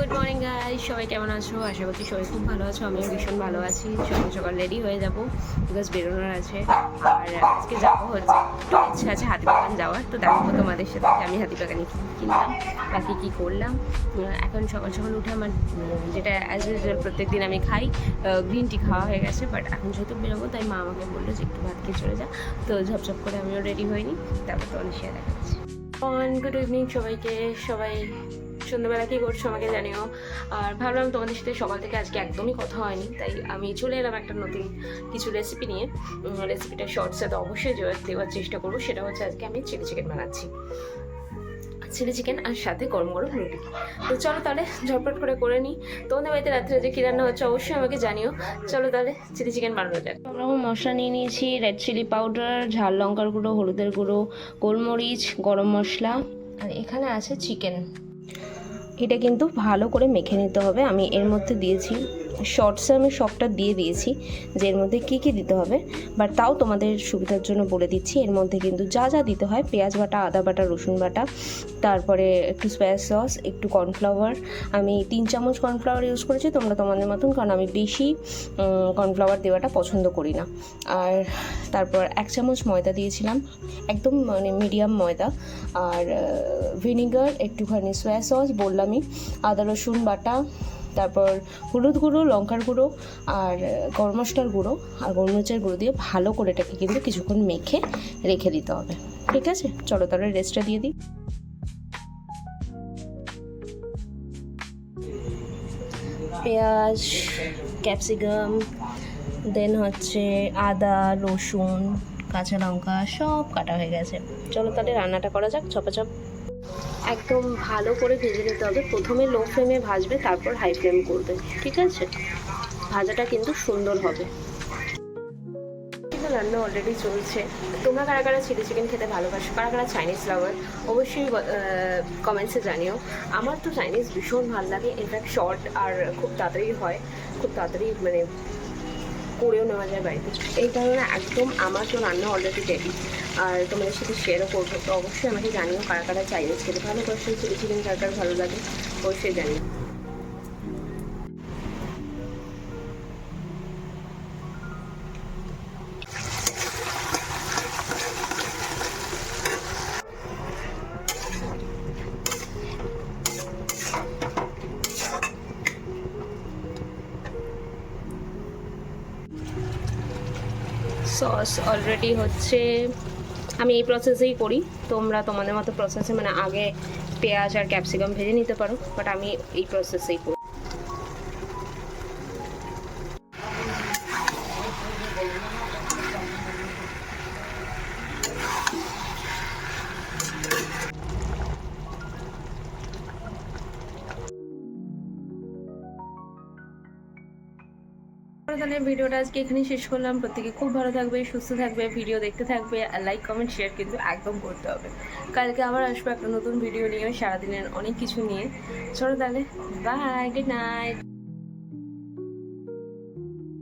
Good morning guys, সবাই কেমন আছো? আশা করছি সবাই খুব ভালো আছো। আমিও ভীষণ ভালো আছি। সকাল সকাল রেডি হয়ে যাবো, বিকজ বেরোনোর আছে। আর আজকে যাবো হচ্ছে, একটু ইচ্ছা আছে হাতিবাগান যাওয়ার। তো দেখো তোমাদের সাথে যে আমি হাতিবাগানে কী কিনলাম বা কী করলাম। এখন সকাল সকাল উঠে আমার যেটা অ্যাজ ইউজুয়াল প্রত্যেক দিন আমি খাই, গ্রিন টি খাওয়া হয়ে গেছে। বাট এখন যেহেতু বেরোবো তাই মা আমাকে বললো যে একটু ভাত খেয়ে চলে যা। তো ঝপঝপ করে আমিও রেডি হইনি, তারপর তো অনেক শেয়ার দেখাচ্ছি। গুড ইভিনিং সবাইকে। সবাই সন্ধ্যাবেলা কী করছো আমাকে জানিও। আর ভাবলাম তোমাদের সাথে সকাল থেকে আজকে একদমই কথা হয়নি, তাই আমি চলে এলাম একটা নতুন কিছু রেসিপি নিয়ে। রেসিপিটা শর্টসে তো অবশ্যই দেওয়ার চেষ্টা করবো। সেটা হচ্ছে আজকে আমি চিলি চিকেন বানাচ্ছি, চিলি চিকেন আর সাথে গরম গরম রুটি। তো চলো তাহলে ঝটপট করে নিই। তোমাদের বাড়িতে রাত্রে যে কী রান্না হচ্ছে অবশ্যই আমাকে জানিও। চলো তাহলে চিলি চিকেন বানানো যাক। সব রকম মশলা নিয়ে নিয়েছি, রেড চিলি পাউডার, ঝাল লঙ্কার গুঁড়ো, হলুদের গুঁড়ো, গোলমরিচ, গরম মশলা, আর এখানে আছে চিকেন। এটা কিন্তু ভালো করে মেখে নিতে হবে। আমি এর মধ্যে দিয়েছি শর্টসে, আমি সবটা দিয়ে দিয়েছি যে এর মধ্যে কী কী দিতে হবে, বাট তাও তোমাদের সুবিধার জন্য বলে দিচ্ছি। এর মধ্যে কিন্তু যা যা দিতে হয়, পেঁয়াজ বাটা, আদা বাটা, রসুন বাটা, তারপরে একটু সয়া সস, একটু কর্নফ্লাওয়ার। আমি 3 চামচ কর্নফ্লাওয়ার ইউজ করেছি, তোমরা তোমাদের মতন, কারণ আমি বেশি কর্নফ্লাওয়ার দেওয়াটা পছন্দ করি না। আর তারপর 1 চামচ ময়দা দিয়েছিলাম, একদম মানে মিডিয়াম ময়দা। আর ভিনিগার, একটুখানি সয়া সস বললামই, আদা রসুন বাটা, তারপর হলুদ গুঁড়ো, লঙ্কার গুঁড়ো, আর গরম মশলার গুঁড়ো আর গোলমরিচের গুঁড়ো দিয়ে ভালো করে এটাকে কিন্তু কিছুক্ষণ মেখে রেখে দিতে হবে। ঠিক আছে, চলো তাহলে রেস্টটা দিয়ে দিই। পেঁয়াজ, ক্যাপসিকাম, দেন হচ্ছে আদা, রসুন, কাঁচা লঙ্কা সব কাটা হয়ে গেছে। চলো তাহলে রান্নাটা করা যাক চপাচপ। একদম ভালো করে ভেজে নিতে হবে। প্রথমে লো ফ্লেমে ভাজবে, তারপর হাই ফ্লেম করবে। ঠিক আছে, ভাজাটা কিন্তু সুন্দর হবে। কিন্তু রান্না অলরেডি চলছে। তোমরা কারা কারা চিলি চিকেন খেতে ভালোবাসো, কারা কারা চাইনিজ লাভার, অবশ্যই কমেন্টসে জানিও। আমার তো চাইনিজ ভীষণ ভালো লাগে। ইনফ্যাক্ট শর্ট আর খুব তাড়াতাড়ি হয়, খুব তাড়াতাড়ি মানে করেও নেওয়া যায় বাড়িতে। এই কারণে একদম আমার তো রান্না অলরেডি রেডি, আর তোমাদের সাথে শেয়ারও করবো। তো অবশ্যই আমাকে জানিও কারা কারা চাইনিজ খেতে ভালোবাসে, চিলি চিকেন কার কার ভালো লাগে, অবশ্যই জানিও। সস অলরেডি হচ্ছে। আমি এই প্রসেসেই করি, তোমরা তোমাদের মতো প্রসেসে মানে আগে পেঁয়াজ আর ক্যাপসিকাম ভেজে নিতে পারো, বাট আমি এই প্রসেসেই করি। তাহলে ভিডিওটা আজকে এখানেই শেষ করলাম। প্রত্যেকে খুব ভালো থাকবে, সুস্থ থাকবে, ভিডিও দেখতে থাকবে, আর লাইক কমেন্ট শেয়ার কিন্তু একদম করতে হবে। কালকে আবার আসবো একটা নতুন ভিডিও নিয়ে, সারাদিনের অনেক কিছু নিয়ে। চলো তাহলে, বাই, গুড নাইট।